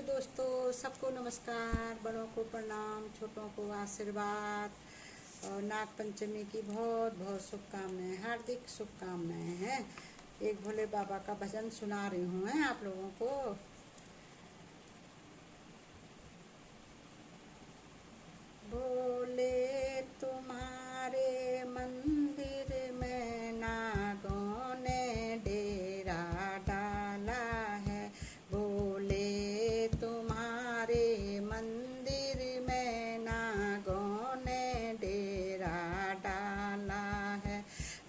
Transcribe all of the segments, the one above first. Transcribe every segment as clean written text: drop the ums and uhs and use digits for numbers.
Hello दोस्तों, सबको नमस्कार। बड़ों को प्रणाम, छोटों को आशीर्वाद और नाग पंचमी की बहुत बहुत शुभकामनाएं, हार्दिक शुभकामनाएं हैं। एक भोले बाबा का भजन सुना रही हूँ हैं आप लोगों को। भोले तुम्हारे मंदिर में नागों ने डेरा डाला है। भोले तुम्हारे मंदिर में नागों ने डेरा डाला है।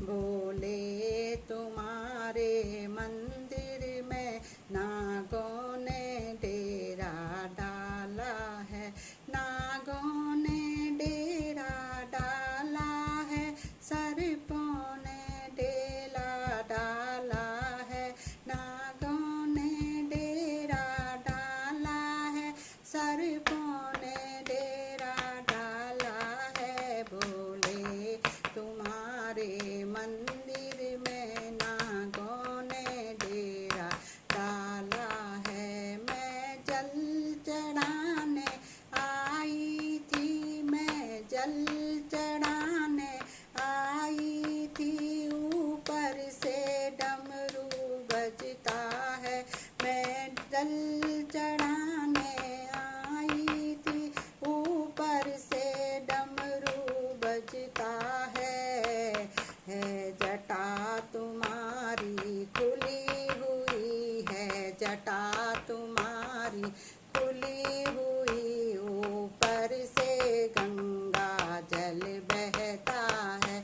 भोले तुम्हारे मंदिर में नागों ने डेरा डाला है। नागों ने डेरा डाला है, सर्पों ने डेरा डाला है। नागों ने डेरा डाला है, सर्पों ने डेरा डाला है। भोले तुम्हारे मंदिर में नागों ने डेरा डाला है। मैं जल चढ़ाने आई थी, मैं जल चढ़ाने आई थी। ऊपर से डमरू बजता है। मैं जल चढ़ाने आई थी, ऊपर से डमरू बजता है। जटा तुम्हारी खुली हुई है, जटा तुम्हारी खुली हुई। ऊपर से गंगा जल बहता है,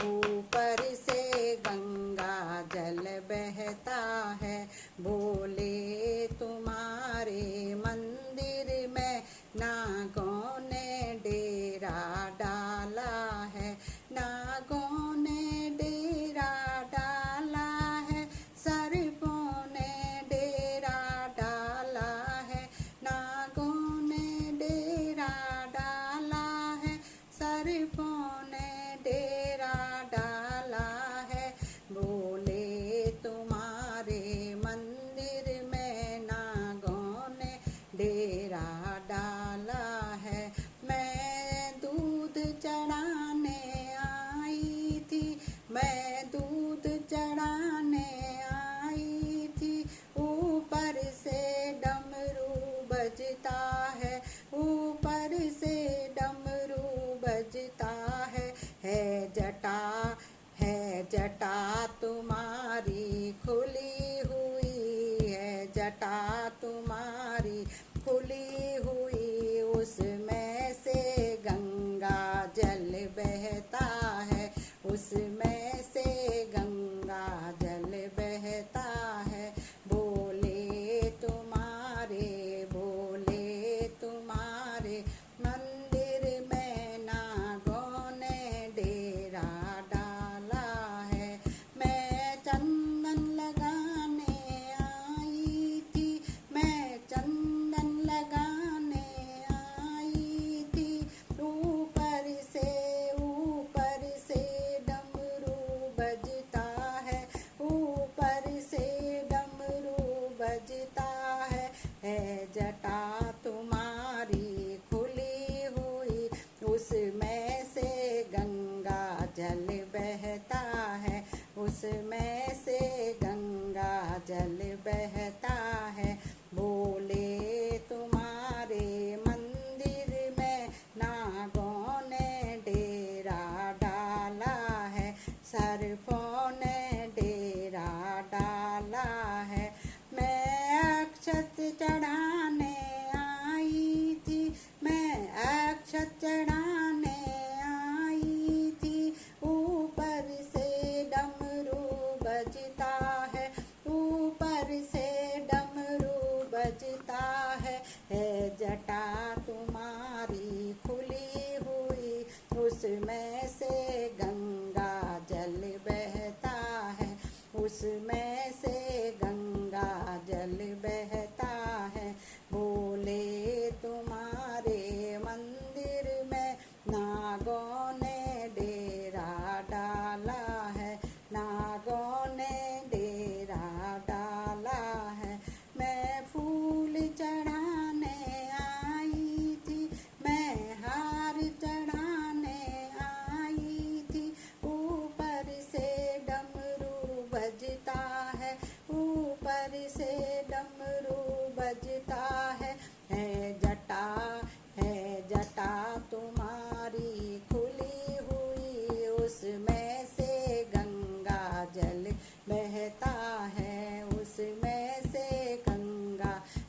ऊपर से गंगा जल बहता है। भोले तुम्हारे मंदिर में नागों ने डेरा डाला है। नागों ने डेरा डाला है, सर्पों ने डेरा डाला है। नागों ने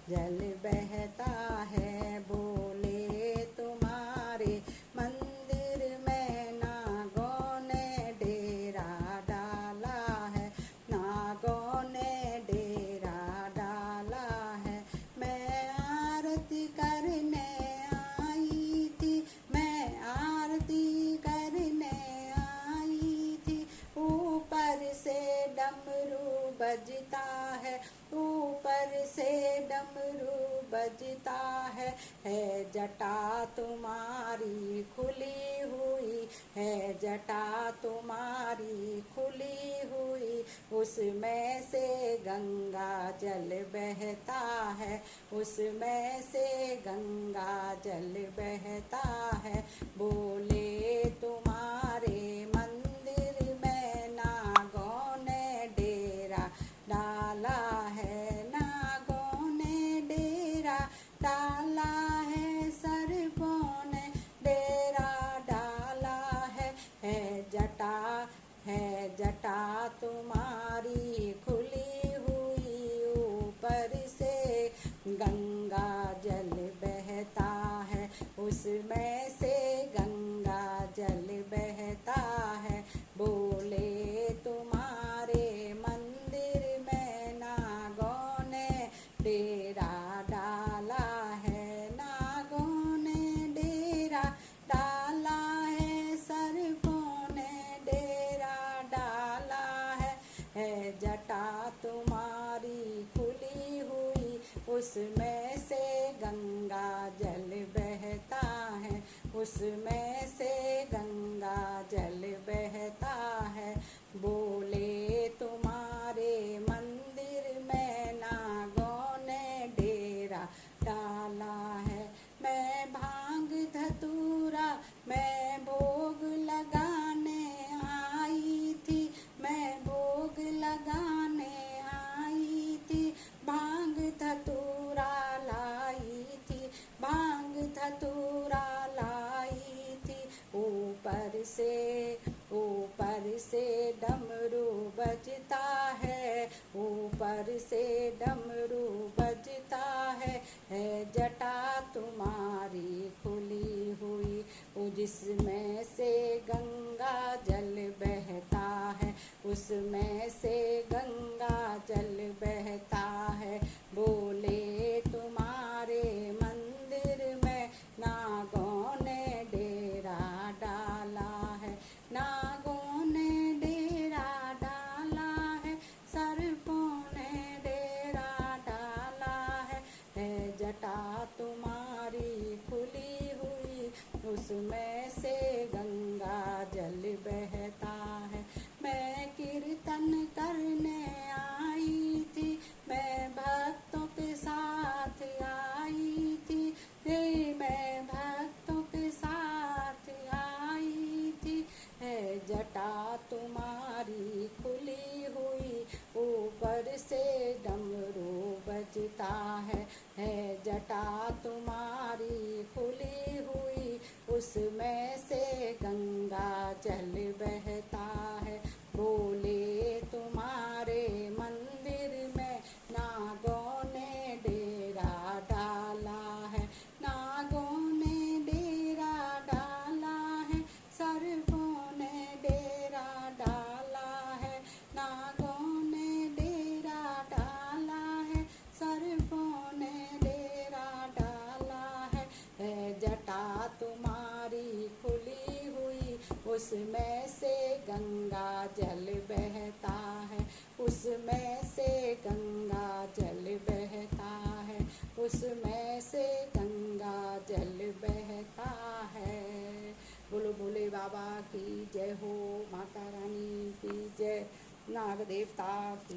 जल बहता है। बोले तुम्हारे मंदिर में नागों ने डेरा डाला है, नागों ने डेरा डाला है। मैं आरती करने आई थी, मैं आरती करने आई थी। ऊपर से डमरू बजता है, ऊपर से डमरू बजता है। जटा तुम्हारी खुली हुई है, जटा तुम्हारी खुली हुई, उसमें से गंगा जल बहता है, उसमें से गंगा जल बहता है। बोले तुम्हारे मंदिर में नागों ने डेरा डाला है, नागों ने डेरा डाला है, सर्पों ने डेरा डाला है। जटा तुम्हारी खुली हुई, ऊपर से गंगा जल बहता है, उसमें से गंगा जल बहता है। बोले तुम्हारे मंदिर में नागों ने डेरा डाला है, नागों ने डेरा डाला है, सर्पों ने डेरा डाला है। जटा तुम्हारी खुली हुई, उसमें से गंगा जल बहता है, उसमें से गंगा जल बहता है। बोले तुम्हारे मंदिर में नागों ने डेरा डाला है। मैं भांग धतूरा मैं भोग लगाने आई थी, मैं भोग लगाने आई थी। भांग धतूरा लाई थी, भांग धतूरा लाई थी। ऊपर से डमरू बजता है, ऊपर से डमरू बजता है। जटा तुम्हारी खुली हुई, जिसमें से गंगा जल बहता है, उसमें से गंगा जल बहता है। बोले तुम्हारे मंदिर में नागों ने डेरा डाला है, नागों ने डेरा डाला है, सर्पों ने डेरा डाला है। जटा तुम्हारी खुली हुई, उसमें से गंगा जल बहता है। मैं कीर्तन करने आई थी, मैं भक्तों के साथ आई थी, मैं भक्तों के साथ आई थी। जटा तुम्हारी खुली हुई, ऊपर से डमरू बजता है। जटा तुम्हारी खुली हुई, उसमें से गंगा जल बहता है। बोले तुम्हारे मंदिर में नागों ने डेरा डाला है, नागों ने डेरा डाला है, सर्पों ने डेरा डाला है, नागों ने डेरा डाला है, सर्पों ने डेरा डाला है। जटा तुम्हारी खुली हुई, उसमें से गंगा जल बहता है, उसमें से गंगा जल बहता है, उसमें से गंगा जल बहता है। बोलो भोले बाबा की जय हो, माता रानी की जय, नाग देवता की